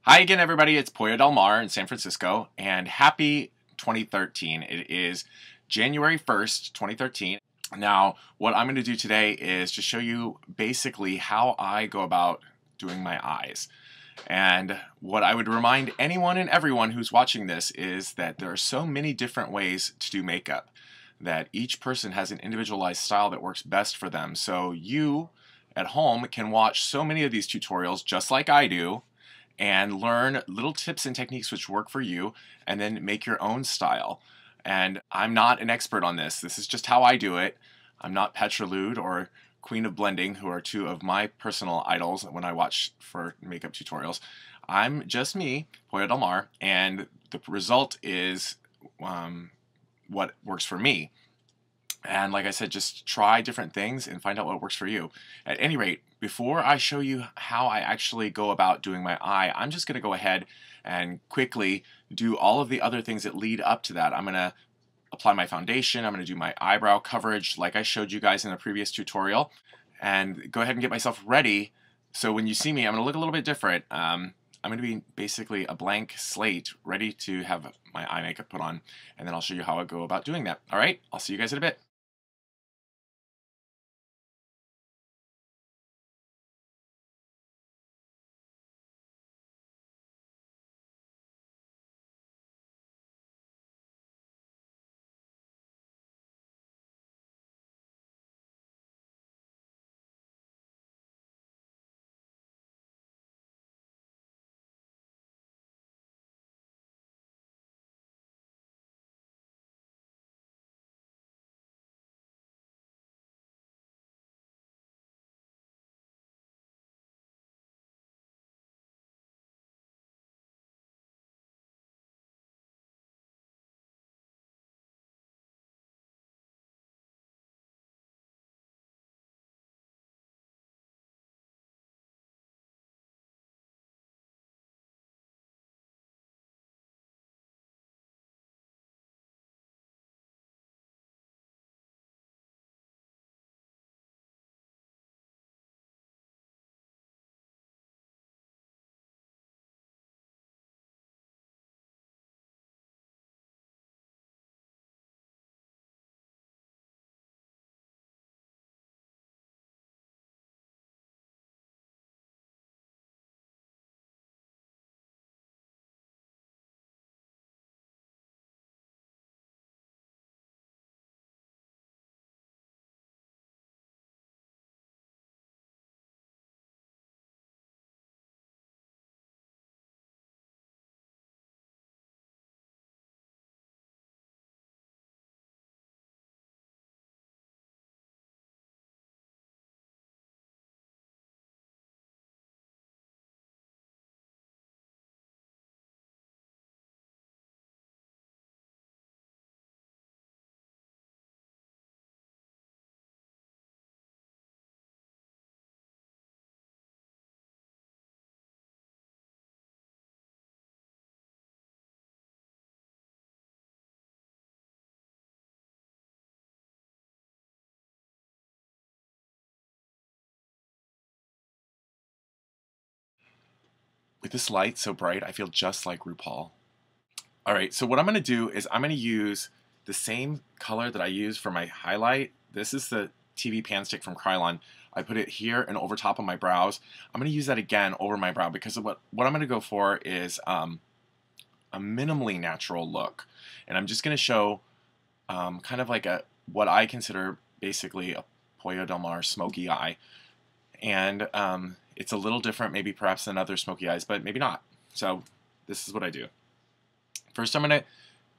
Hi again, everybody. It's Pollo Del Mar in San Francisco, and happy 2013. It is January 1st, 2013. Now, what I'm going to do today is just show you basically how I go about doing my eyes. And what I would remind anyone and everyone who's watching this is that there are so many different ways to do makeup, that each person has an individualized style that works best for them. So you at home can watch so many of these tutorials just like I do, and learn little tips and techniques which work for you, and then make your own style. And I'm not an expert on this. This is just how I do it. I'm not Petralude or Queen of Blending, who are two of my personal idols when I watch for makeup tutorials. I'm just me, Pollo Del Mar, and the result is what works for me. And like I said, just try different things and find out what works for you. At any rate, before I show you how I actually go about doing my eye, I'm just going to go ahead and quickly do all of the other things that lead up to that. I'm going to apply my foundation. I'm going to do my eyebrow coverage like I showed you guys in the previous tutorial, and go ahead and get myself ready. So when you see me, I'm going to look a little bit different. I'm going to be basically a blank slate, ready to have my eye makeup put on, and then I'll show you how I go about doing that. All right, I'll see you guys in a bit. With this light so bright, I feel just like RuPaul. All right, so what I'm going to do is I'm going to use the same color that I use for my highlight. This is the TV pan stick from Krylon. I put it here and over top of my brows. I'm going to use that again over my brow because of what I'm going to go for is a minimally natural look. And I'm just going to show kind of like what I consider basically a Pollo Del Mar smoky eye. And it's a little different maybe perhaps than other smoky eyes, but maybe not. So this is what I do. First, I'm going to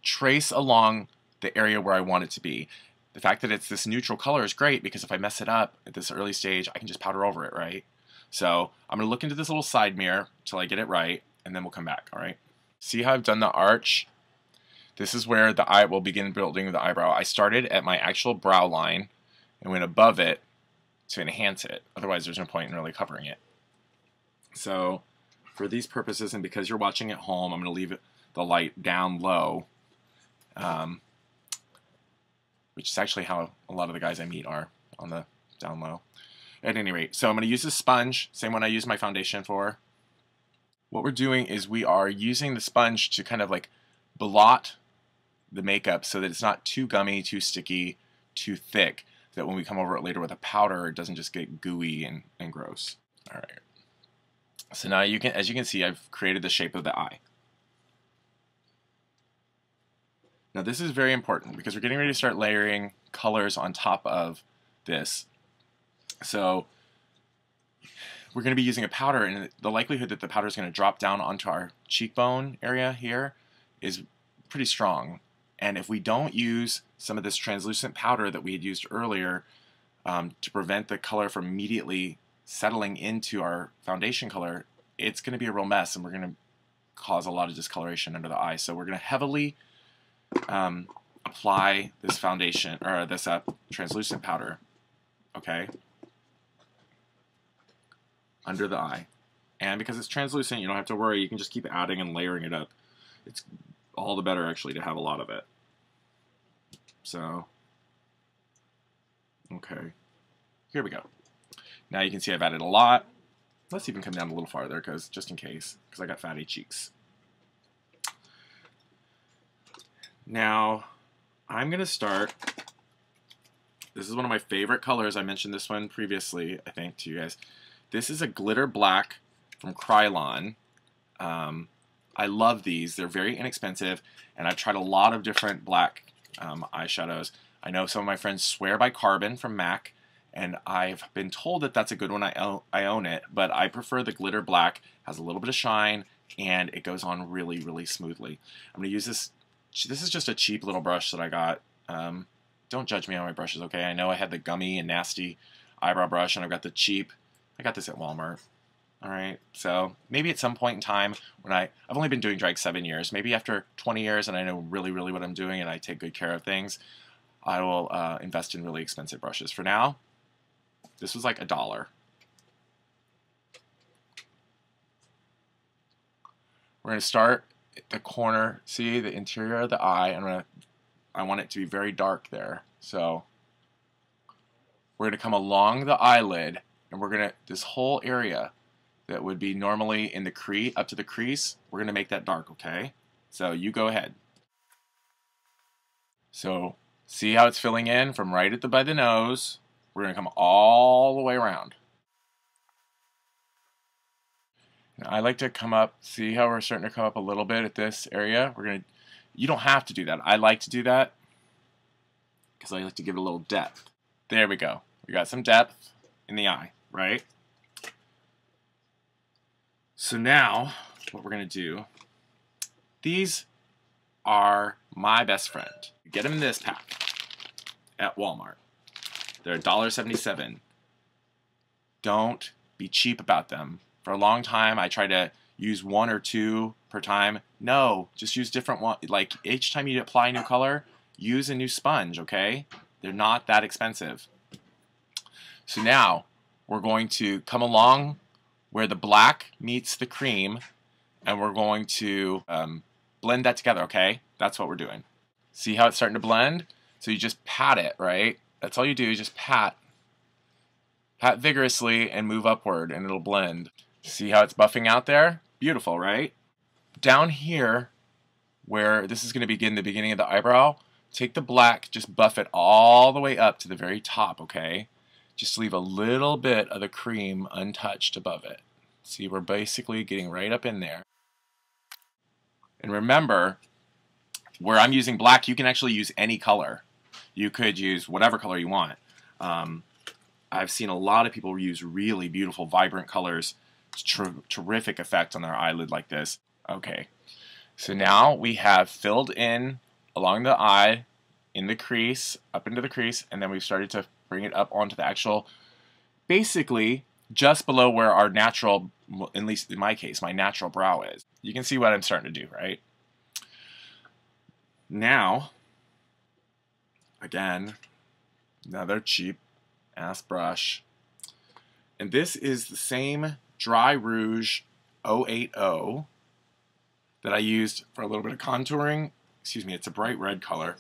trace along the area where I want it to be. The fact that it's this neutral color is great because if I mess it up at this early stage, I can just powder over it, right? So I'm going to look into this little side mirror till I get it right, and then we'll come back, all right? See how I've done the arch? This is where the eye will begin building the eyebrow. I started at my actual brow line and went above it to enhance it. Otherwise, there's no point in really covering it. So for these purposes, and because you're watching at home, I'm going to leave the light down low, which is actually how a lot of the guys I meet are, on the down low. At any rate, so I'm going to use a sponge, same one I use my foundation for. what we're doing is we are using the sponge to kind of like blot the makeup so that it's not too gummy, too sticky, too thick, so that when we come over it later with a powder, it doesn't just get gooey and gross. All right. So now you can, as you can see, I've created the shape of the eye. Now this is very important because we're getting ready to start layering colors on top of this. So we're going to be using a powder, and the likelihood that the powder is going to drop down onto our cheekbone area here is pretty strong. And if we don't use some of this translucent powder that we had used earlier to prevent the color from immediately settling into our foundation color, it's going to be a real mess, and we're going to cause a lot of discoloration under the eye. So we're going to heavily apply this foundation, or this translucent powder, okay, under the eye. And because it's translucent, you don't have to worry. You can just keep adding and layering it up. It's all the better, actually, to have a lot of it. So, okay, here we go. Now you can see I've added a lot. Let's even come down a little farther, just in case, because I got fatty cheeks. Now, I'm going to start. This is one of my favorite colors. I mentioned this one previously, I think, to you guys. This is a glitter black from Krylon. I love these. They're very inexpensive, and I've tried a lot of different black eyeshadows. I know some of my friends swear by Carbon from MAC, and I've been told that that's a good one. I own it, but I prefer the glitter black. Has a little bit of shine, and it goes on really, really smoothly. I'm going to use this. This is just a cheap little brush that I got. Don't judge me on my brushes, okay? I know I had the gummy and nasty eyebrow brush, and I've got the cheap. I got this at Walmart. All right, so maybe at some point in time when I've only been doing drag 7 years, maybe after 20 years and I know really, really what I'm doing and I take good care of things, I will invest in really expensive brushes. For now, this was like $1. We're going to start at the corner, see the interior of the eye, and I want it to be very dark there. So we're going to come along the eyelid, and we're going to, this whole area that would be normally in the crease, up to the crease, we're going to make that dark, okay? So you go ahead. So see how it's filling in from right at by the nose. We're going to come all the way around. Now, I like to come up, see how we're starting to come up a little bit at this area? We're going to, you don't have to do that. I like to do that because I like to give it a little depth. There we go. We got some depth in the eye, right? So now, what we're going to do, these are my best friend. You get them in this pack at Walmart. They're $1.77. Don't be cheap about them. For a long time, I tried to use 1 or 2 per time. No, just use different ones. Like, each time you apply a new color, use a new sponge, okay? They're not that expensive. So now, we're going to come along where the black meets the cream, and we're going to blend that together, okay? That's what we're doing. See how it's starting to blend? So you just pat it, right? That's all you do, just pat. Pat vigorously and move upward, and it'll blend. See how it's buffing out there? Beautiful, right? Down here, where this is going to begin the beginning of the eyebrow, take the black, just buff it all the way up to the very top, okay? Just leave a little bit of the cream untouched above it. See, we're basically getting right up in there. And remember, where I'm using black, you can actually use any color. You could use whatever color you want. I've seen a lot of people use really beautiful, vibrant colors. It's terrific effect on their eyelid like this. Okay, so now we have filled in along the eye, in the crease, up into the crease, and then we've started to bring it up onto the actual, basically just below where our natural, at least in my case, my natural brow is. You can see what I'm starting to do, right? Now, again, another cheap ass brush. And this is the same Dry Rouge 080 that I used for a little bit of contouring. Excuse me, it's a bright red color.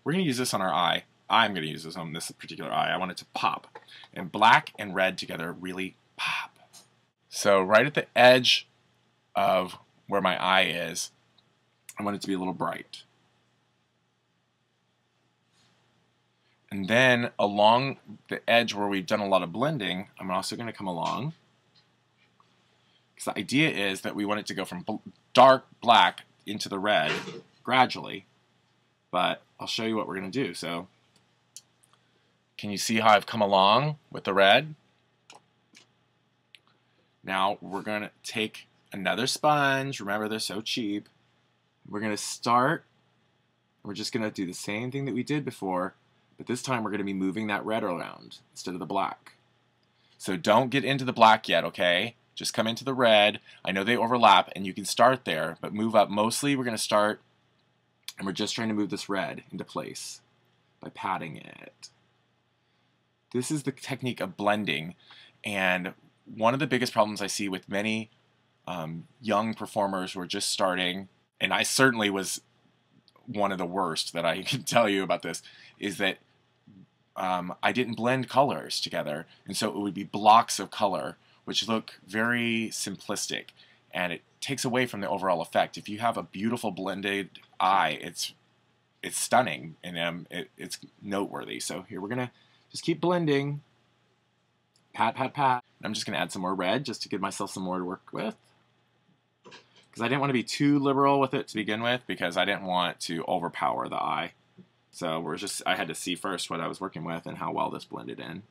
We're going to use this on our eye. I'm going to use this on this particular eye. I want it to pop. And black and red together really pop. So right at the edge of where my eye is. I want it to be a little bright. And then along the edge where we've done a lot of blending, I'm also going to come along. Because the idea is that we want it to go from dark black into the red gradually. But I'll show you what we're going to do. So, can you see how I've come along with the red? Now we're going to take another sponge. Remember, they're so cheap. We're going to start. We're just going to do the same thing that we did before, but this time we're going to be moving that red around instead of the black. So don't get into the black yet, okay? Just come into the red. I know they overlap, and you can start there, but move up. Mostly we're going to start, and we're just trying to move this red into place by patting it. This is the technique of blending, and one of the biggest problems I see with many young performers who are just starting, and I certainly was one of the worst that I can tell you about this, is that I didn't blend colors together, and so it would be blocks of color, which look very simplistic, and it takes away from the overall effect. If you have a beautiful blended eye, it's stunning, and it's noteworthy. So here we're gonna just keep blending, pat, pat, pat. I'm just gonna add some more red just to give myself some more to work with, because I didn't want to be too liberal with it to begin with, because I didn't want to overpower the eye. So I had to see first what I was working with and how well this blended in.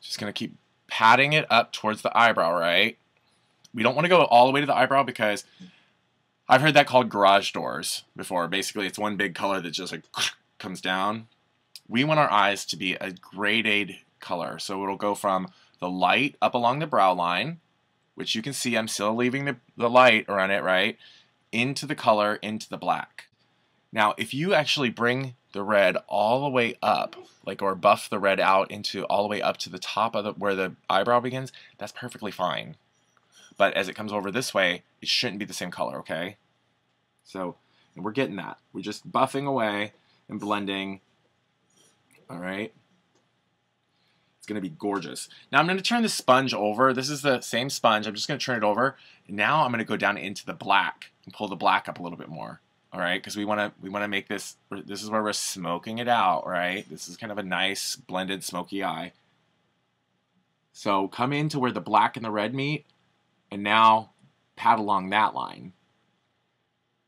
Just gonna keep patting it up towards the eyebrow, right? We don't want to go all the way to the eyebrow, because I've heard that called garage doors before. Basically, it's one big color that just like comes down. We want our eyes to be a grade color, so it'll go from the light up along the brow line, which you can see I'm still leaving the light around it, right, into the color, into the black. Now, if you actually bring the red all the way up, like, or buff the red out into all the way up to the top of where the eyebrow begins, that's perfectly fine. But as it comes over this way, it shouldn't be the same color, okay? So, and we're getting that. We're just buffing away and blending. All right. It's going to be gorgeous. Now I'm going to turn the sponge over. This is the same sponge. I'm just going to turn it over. And now I'm going to go down into the black and pull the black up a little bit more. All right, because we want to make this. This is where we're smoking it out, right? This is kind of a nice blended smoky eye. So come into where the black and the red meet, and now pat along that line.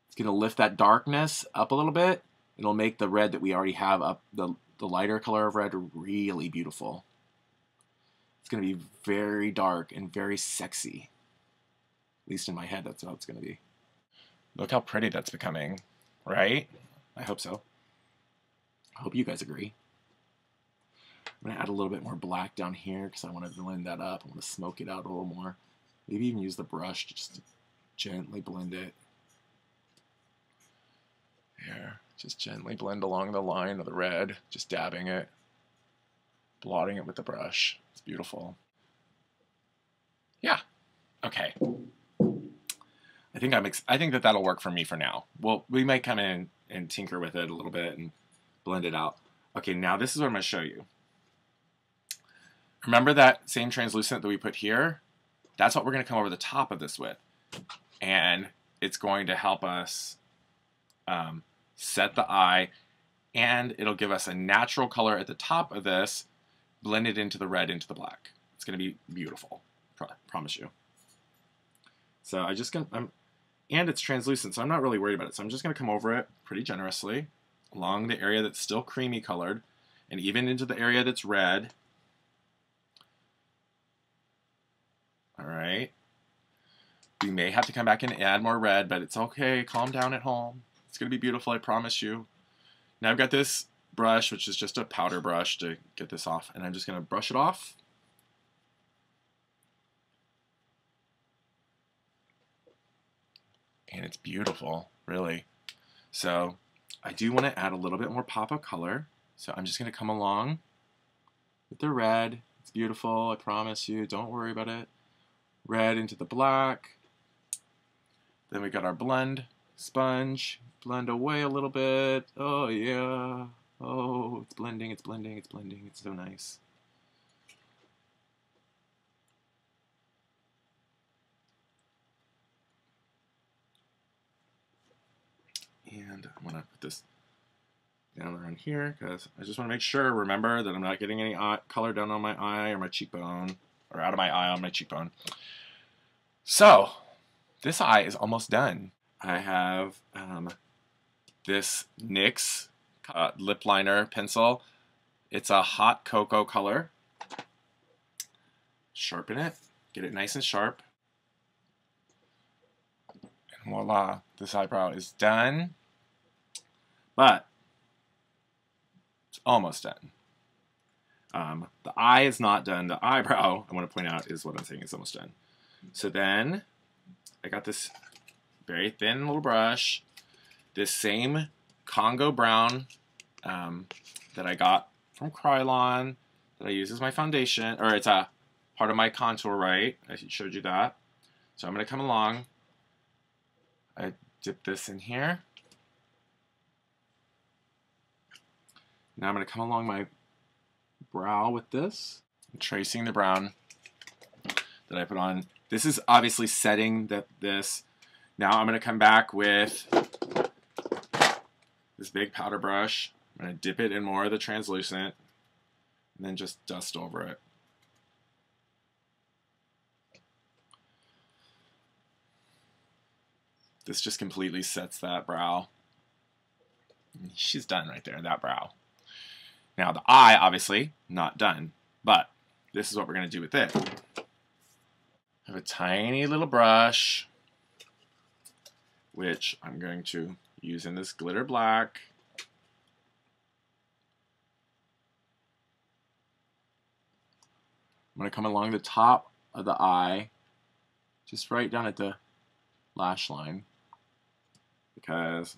It's going to lift that darkness up a little bit. It'll make the red that we already have up, the lighter color of red, really beautiful. It's going to be very dark and very sexy. At least in my head, that's how it's going to be. Look how pretty that's becoming, right? I hope so. I hope you guys agree. I'm going to add a little bit more black down here because I want to blend that up. I want to smoke it out a little more. Maybe even use the brush to just gently blend it. Here, just gently blend along the line of the red, just dabbing it, blotting it with the brush. It's beautiful. Yeah, okay. I think that that'll work for me for now. Well, we might come in and tinker with it a little bit and blend it out. Okay, now this is what I'm going to show you. Remember that same translucent that we put here? That's what we're going to come over the top of this with. And it's going to help us set the eye, and it'll give us a natural color at the top of this, blended into the red, into the black. It's going to be beautiful, promise you. So and it's translucent, so I'm not really worried about it. So I'm just going to come over it pretty generously along the area that's still creamy colored, and even into the area that's red. All right. We may have to come back and add more red, but it's okay. Calm down at home. It's going to be beautiful, I promise you. Now I've got this brush, which is just a powder brush to get this off, and I'm just going to brush it off. And it's beautiful, really. So I do want to add a little bit more pop of color. So I'm just going to come along with the red. It's beautiful, I promise you. Don't worry about it. Red into the black. Then we got our blend sponge. Blend away a little bit. Oh, yeah. Oh, it's blending, it's blending, it's blending. It's so nice. I'm going to put this down around here because I just want to make sure, remember, that I'm not getting any color down on my eye or my cheekbone, or out of my eye on my cheekbone. So, this eye is almost done. I have this NYX lip liner pencil. It's a hot cocoa color. Sharpen it, get it nice and sharp. And voila, this eyebrow is done. But it's almost done. The eye is not done. The eyebrow, I want to point out, is what I'm saying is almost done. So then I got this very thin little brush, this same Congo brown that I got from Krylon that I use as my foundation, or it's a part of my contour, right? I showed you that. So I'm going to come along. I dip this in here. Now I'm going to come along my brow with this. I'm tracing the brown that I put on. This is obviously setting this. Now I'm going to come back with this big powder brush. I'm going to dip it in more of the translucent and then just dust over it. This just completely sets that brow. She's done right there, that brow. Now the eye, obviously, not done, but this is what we're going to do with it. I have a tiny little brush, which I'm going to use in this glitter black. I'm going to come along the top of the eye, just right down at the lash line, because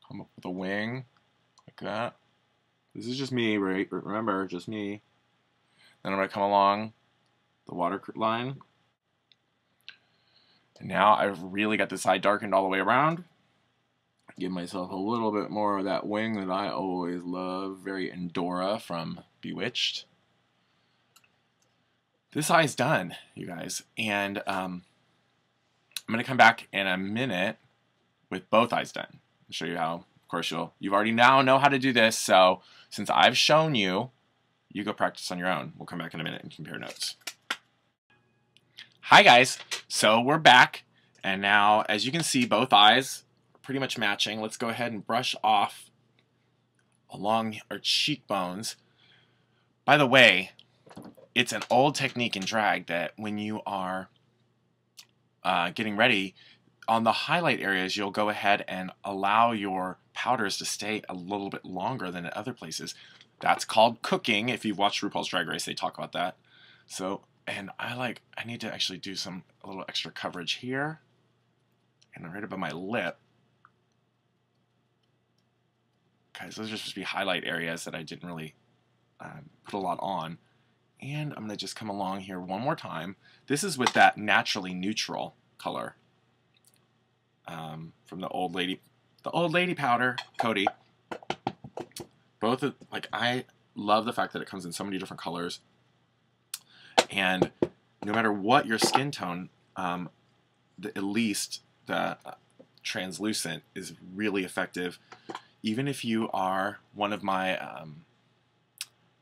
come up with a wing like that. This is just me, right? Remember, just me. Then I'm going to come along the waterline. And now I've really got this eye darkened all the way around. Give myself a little bit more of that wing that I always love. Very Endora from Bewitched. This eye's done, you guys. And I'm going to come back in a minute with both eyes done. I'll show you how. Of course, you've already now know how to do this. So since I've shown you, you go practice on your own. We'll come back in a minute and compare notes. Hi guys, so we're back, and now as you can see, both eyes are pretty much matching. Let's go ahead and brush off along our cheekbones. By the way, it's an old technique in drag that when you are getting ready, on the highlight areas, you'll go ahead and allow your powders to stay a little bit longer than in other places. That's called cooking. If you've watched RuPaul's Drag Race, they talk about that. So, and I need to actually do a little extra coverage here and right above my lip. Guys, those are supposed to be highlight areas that I didn't really put a lot on. And I'm going to just come along here one more time. This is with that naturally neutral color from the old lady powder, Cody. Both I love the fact that it comes in so many different colors, and no matter what your skin tone, at least the translucent is really effective. Even if you are one of my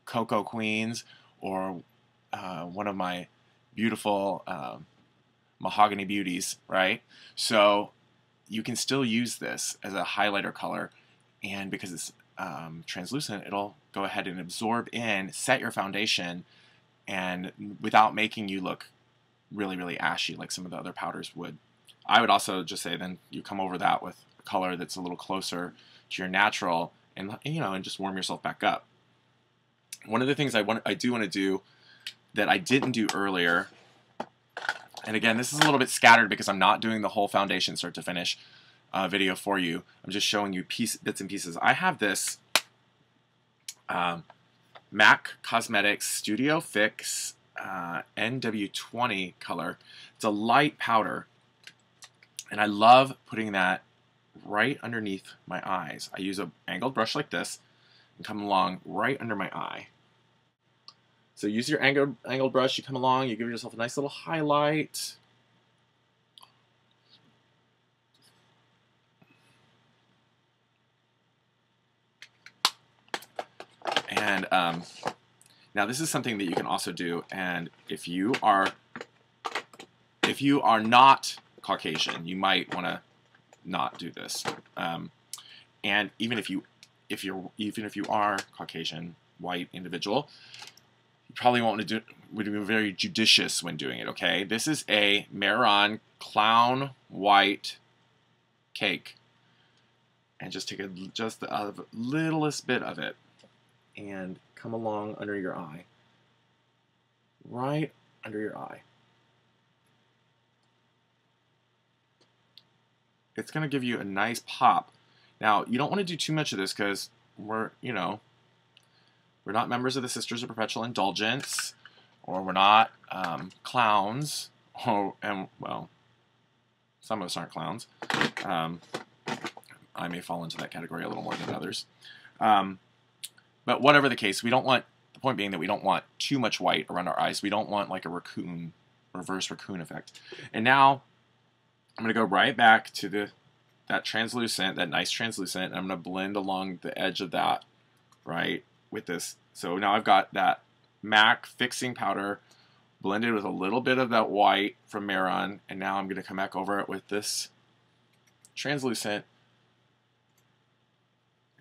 cocoa queens or one of my beautiful mahogany beauties, right? So you can still use this as a highlighter color, and because it's translucent, it'll go ahead and absorb in, set your foundation, and without making you look really, really ashy like some of the other powders would. I would also just say then you come over that with a color that's a little closer to your natural, and just warm yourself back up. One of the things I do want to do that I didn't do earlier, and again, this is a little bit scattered because I'm not doing the whole foundation start to finish video for you. I'm just showing you bits and pieces. I have this MAC Cosmetics Studio Fix NW20 color. It's a light powder, and I love putting that right underneath my eyes. I use an angled brush like this and come along right under my eye. So use your angled brush, you come along, you give yourself a nice little highlight. And now this is something that you can also do, and if you are not Caucasian, you might want to not do this. And even if you are Caucasian, white individual, you probably won't want to would be very judicious when doing it. Okay, this is a Maron Clown White cake, and just take just the littlest bit of it and come along under your eye, right under your eye. It's going to give you a nice pop. Now, you don't want to do too much of this because we're not members of the Sisters of Perpetual Indulgence, or we're not clowns, and well, some of us aren't clowns. I may fall into that category a little more than others. But whatever the case, the point being that we don't want too much white around our eyes. We don't want like a reverse raccoon effect. And now I'm going to go right back to that nice translucent, and I'm going to blend along the edge of that, right, with this. So now I've got that MAC fixing powder blended with a little bit of that white from Maron, and now I'm going to come back over it with this translucent.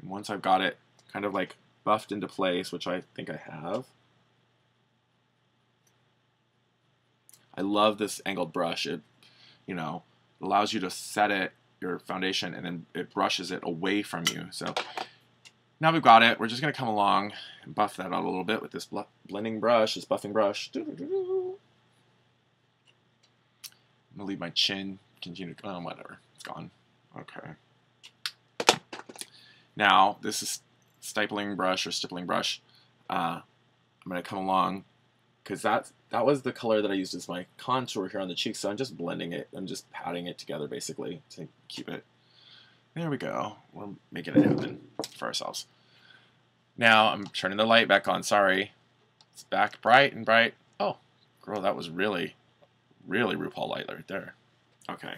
And once I've got it kind of like buffed into place, which I think I have, I love this angled brush. It, allows you to set your foundation, and then it brushes it away from you. So now we've got it. We're just going to come along and buff that out a little bit with this blending brush, this buffing brush. I'm going to leave my chin continue to, whatever, it's gone. Okay. Now, this is stippling brush. I'm going to come along, because that was the color that I used as my contour here on the cheek, so I'm just blending it. I'm just patting it together, basically, to keep it. There we go. We're making it happen for ourselves. Now, I'm turning the light back on. Sorry. It's back bright and bright. Oh, girl, that was really, really RuPaul light right there. Okay.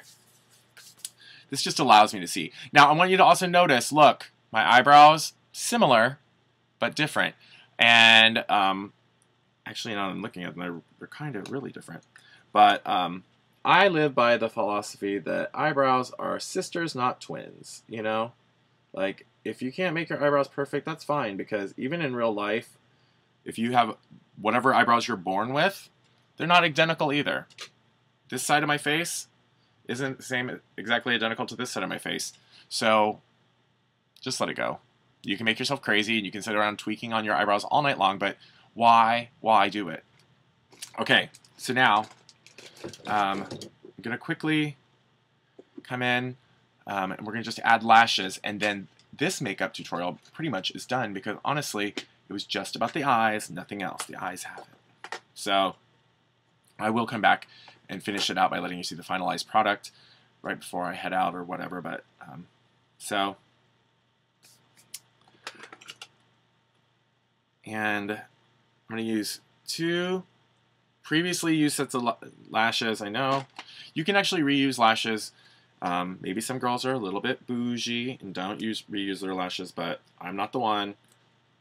This just allows me to see. Now, I want you to also notice, look, my eyebrows, similar, but different. And, actually, now I'm looking at them, they're kind of really different. But I live by the philosophy that eyebrows are sisters, not twins, Like, if you can't make your eyebrows perfect, that's fine, because even in real life, if you have whatever eyebrows you're born with, they're not identical either. This side of my face isn't the same, exactly identical to this side of my face. So, just let it go. You can make yourself crazy, and you can sit around tweaking on your eyebrows all night long, but why do it? Okay, so now I'm going to quickly come in, and we're going to just add lashes, and then this makeup tutorial pretty much is done, because honestly, it was just about the eyes, nothing else. The eyes have it. So I will come back and finish it out by letting you see the finalized product right before I head out or whatever, but so, and I'm going to use 2 previously used sets of lashes. I know you can actually reuse lashes. Maybe some girls are a little bit bougie and don't reuse their lashes, but I'm not the one.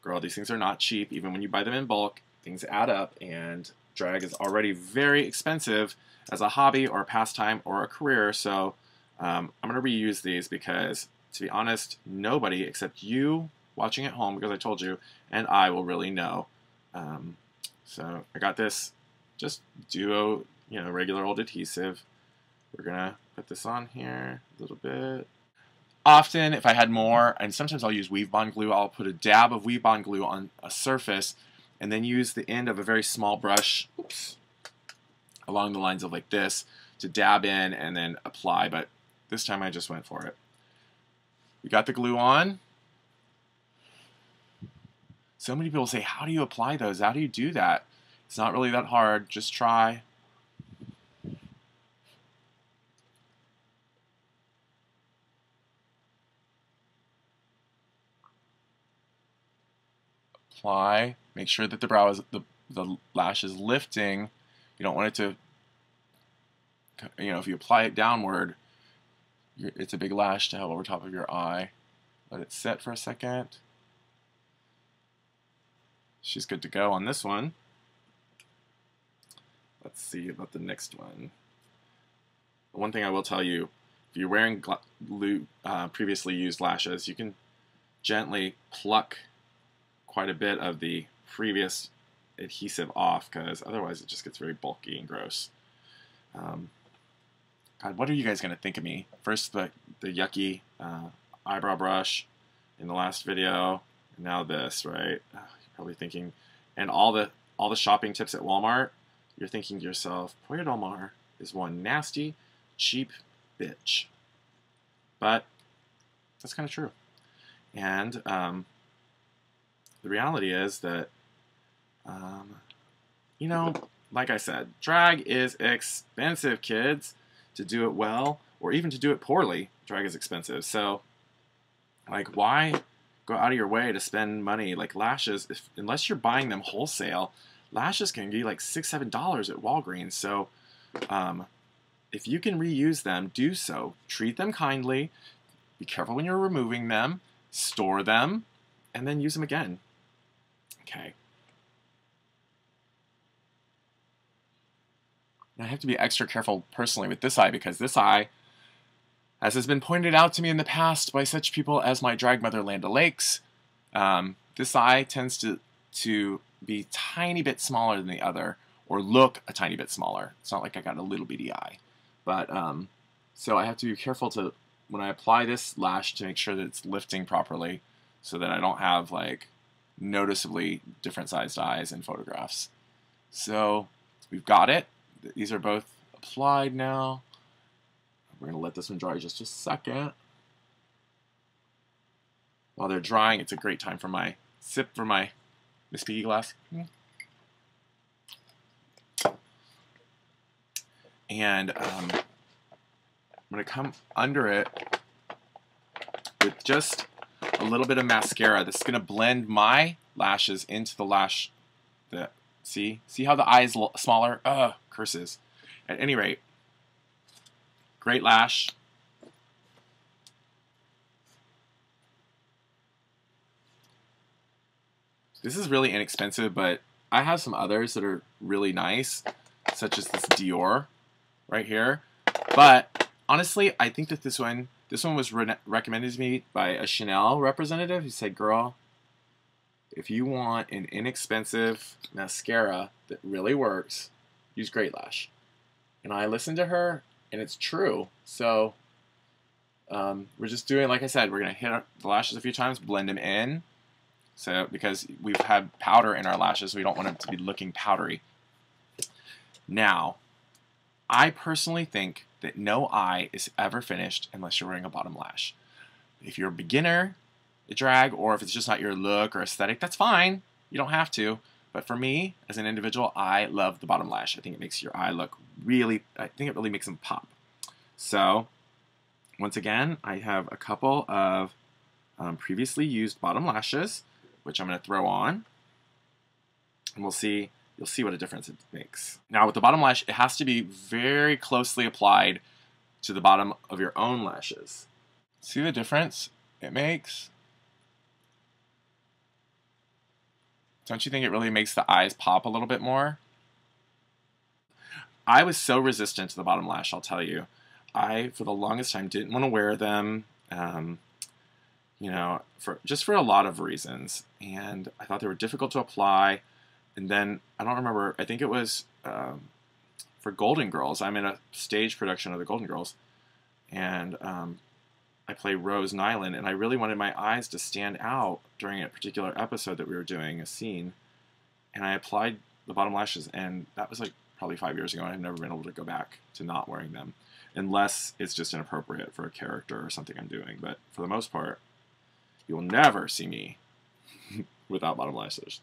Girl, these things are not cheap. Even when you buy them in bulk, things add up, and drag is already very expensive as a hobby or a pastime or a career. So I'm going to reuse these because, to be honest, nobody except you watching at home, because I told you, and I will really know. So I got this just duo, regular old adhesive. We're going to put this on here a little bit. Often, if I had more, and sometimes I'll use Weave Bond glue, I'll put a dab of Weave Bond glue on a surface and then use the end of a very small brush, along the lines of like this, to dab in and then apply, but this time I just went for it. We got the glue on. So many people say, how do you apply those? How do you do that? It's not really that hard. Just try. Apply. Make sure that the brow is the lash is lifting. You don't want it to, if you apply it downward, it's a big lash to have over top of your eye. Let it set for a second. she's good to go on this one. Let's see about the next one. One thing I will tell you, if you're wearing previously used lashes, you can gently pluck quite a bit of the previous adhesive off, because otherwise it just gets very bulky and gross. God, what are you guys going to think of me? First the yucky eyebrow brush in the last video, and now this, right? You're probably thinking, and all the shopping tips at Walmart, you're thinking to yourself, Pollo Del Mar is one nasty, cheap bitch. But that's kind of true. And the reality is that, you know, like I said, drag is expensive, kids. To do it well, or even to do it poorly, drag is expensive. So, like, why go out of your way to spend money? Like lashes, unless you're buying them wholesale, lashes can be like $6, $7 at Walgreens. So, if you can reuse them, do so. Treat them kindly. Be careful when you're removing them. Store them, and then use them again. Okay. I have to be extra careful personally with this eye, because this eye, as has been pointed out to me in the past by such people as my drag mother Landa Lakes, this eye tends to be a tiny bit smaller than the other, or look a tiny bit smaller. It's not like I got a little bitty eye. But, so I have to be careful to, when I apply this lash, to make sure that it's lifting properly, so that I don't have like noticeably different sized eyes in photographs. So we've got it. These are both applied now. We're going to let this one dry just a second. While they're drying, it's a great time for my sip for my Miss Piggy glass. And I'm going to come under it with just a little bit of mascara. This is going to blend my lashes into the lash. See how the eye is smaller? Ugh, curses. At any rate, great lash. This is really inexpensive, but I have some others that are really nice, such as this Dior right here. But honestly, I think that this one was recommended to me by a Chanel representative who said, girl, if you want an inexpensive mascara that really works, use Great Lash. And I listened to her, and it's true. So we're just doing, like I said, we're going to hit the lashes a few times, blend them in. So because we've had powder in our lashes, we don't want them to be looking powdery. Now, I personally think that no eye is ever finished unless you're wearing a bottom lash. If you're a beginner at drag, or if it's just not your look or aesthetic, that's fine. You don't have to. But for me, as an individual, I love the bottom lash. I think it makes your eye look really, I think it really makes them pop. So, once again, I have a couple of previously used bottom lashes, which I'm going to throw on. And you'll see what a difference it makes. Now, with the bottom lash, it has to be very closely applied to the bottom of your own lashes. See the difference it makes? Don't you think it really makes the eyes pop a little bit more? I was so resistant to the bottom lash, I'll tell you. I, for the longest time, didn't want to wear them, you know, just for a lot of reasons. And I thought they were difficult to apply. And then, I don't remember, I think it was for Golden Girls. I'm in a stage production of the Golden Girls. And I play Rose Nyland, and I really wanted my eyes to stand out during a particular episode that we were doing, a scene. And I applied the bottom lashes, and that was like probably 5 years ago, and I've never been able to go back to not wearing them, unless it's just inappropriate for a character or something I'm doing. But for the most part, you will never see me without bottom lashes.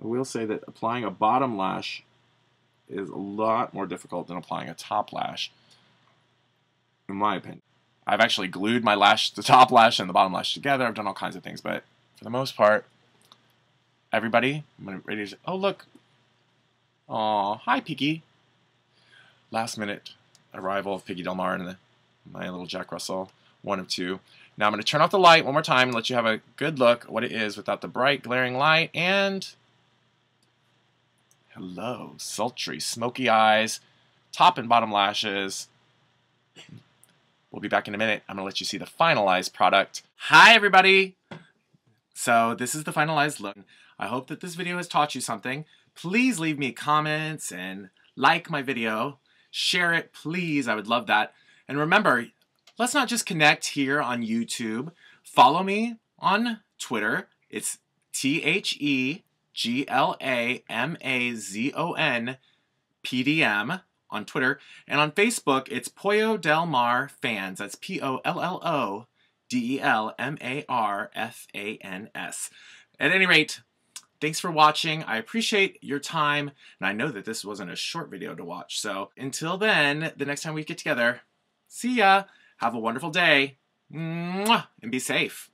I will say that applying a bottom lash is a lot more difficult than applying a top lash, in my opinion. I've actually glued my lash, the top lash and the bottom lash together. I've done all kinds of things, but for the most part, everybody, I'm ready to, oh look, aw, hi Piggy. Last minute arrival of Piggy Del Mar and my little Jack Russell, one of two. Now I'm going to turn off the light one more time and let you have a good look at what it is without the bright glaring light. And hello, sultry, smoky eyes, top and bottom lashes. We'll be back in a minute. I'm going to let you see the finalized product. Hi, everybody. So this is the finalized look. I hope that this video has taught you something. Please leave me comments and like my video. Share it, please. I would love that. And remember, let's not just connect here on YouTube. Follow me on Twitter. It's TheGlaMazon on Twitter. And on Facebook, it's Pollo Del Mar Fans. That's POLLODELMARFANS. At any rate, thanks for watching. I appreciate your time. And I know that this wasn't a short video to watch. So until then, the next time we get together, see ya. Have a wonderful day. Mwah, and be safe.